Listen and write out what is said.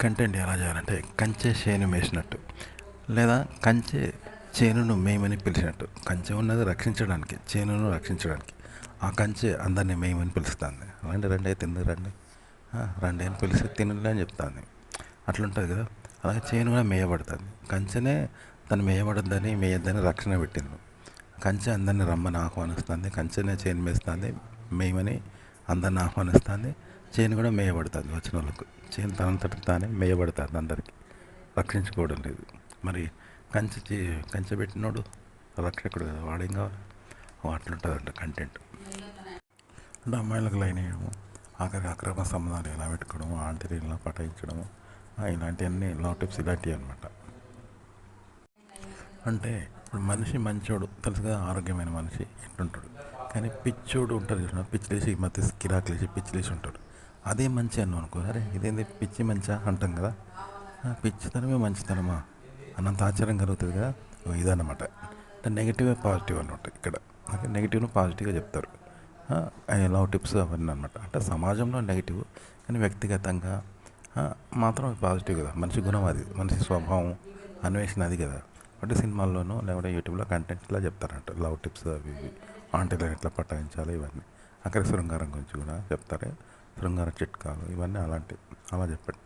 Content ఎలా చేయాలంటే కంచె చేను మేసినట్టు, లేదా కంచె చేనును మేయమని పిలిచినట్టు. కంచె ఉన్నది రక్షించడానికి, చేనును రక్షించడానికి. ఆ కంచె అందరినీ మేయమని పిలుస్తుంది. రండి రండి తిందుకు రండి, రండి అని పిలిచి తినండి అని చెప్తాను. అట్లుంటుంది కదా. అలాగే చేను కూడా మేయబడుతుంది. కంచెనే తను మేయబడద్దని మేయద్దని రక్షణ పెట్టింది. కంచె అందరిని రమ్మని ఆహ్వానిస్తుంది. కంచెనే చేను మేస్తుంది, మేయమని అందరిని ఆహ్వానిస్తుంది. చేను కూడా మేయబడుతుంది వచ్చిన వాళ్ళకు. చేను తనంతట తానే మేయబడుతుంది, అందరికీ రక్షించుకోవడం లేదు. మరి కంచె పెట్టినోడు రక్షకుడు కదా, వాడేం కావాలి. అట్లుంటుందంట కంటెంట్. అంటే అమ్మాయిలకు లైన్ వేయడము, ఆఖరికి అక్రమ సంబంధాలు ఎలా పెట్టుకోవడము, ఆంటీరీలా పటాయించడము, ఇలాంటివన్నీ లవ్ టిప్స్ ఇలాంటివి అనమాట. అంటే ఇప్పుడు మనిషి మంచోడు తెలుసు కదా, ఆరోగ్యమైన మనిషి ఎట్లుంటాడు. కానీ పిచ్చోడు ఉంటారు చూసిన, పిచ్చిలేసి ఈ మధ్య కిరాకులేసి పిచ్చిలేసి ఉంటాడు. అదే మంచి అన్నాం అనుకో, అరే ఇదేంది పిచ్చి మంచా అంటాం కదా. పిచ్చితనమే మంచితనమా అన్నంత ఆశ్చర్యం కలుగుతుంది కదా. ఇదన్నమాట. అంటే నెగిటివ్ పాజిటివ్ అనమాట ఇక్కడ. అంటే నెగిటివ్ను పాజిటివ్గా చెప్తారు. లవ్ టిప్స్ అవన్నీ అనమాట. అంటే సమాజంలో నెగిటివ్, కానీ వ్యక్తిగతంగా మాత్రం పాజిటివ్ కదా. మనిషి గుణం అది, మనిషి స్వభావం, అన్వేషణ అది కదా. అంటే సినిమాల్లోనూ లేకపోతే యూట్యూబ్లో కంటెంట్ ఇలా చెప్తారంట, లవ్ టిప్స్ అవి ఇవి, ఆంటీలను ఎట్లా పటాయించాలి ఇవన్నీ. అక్కడ శృంగారం గురించి కూడా చెప్తారు, శృంగార చిట్కాలు ఇవన్నీ అలాంటివి. అలా చెప్పండి.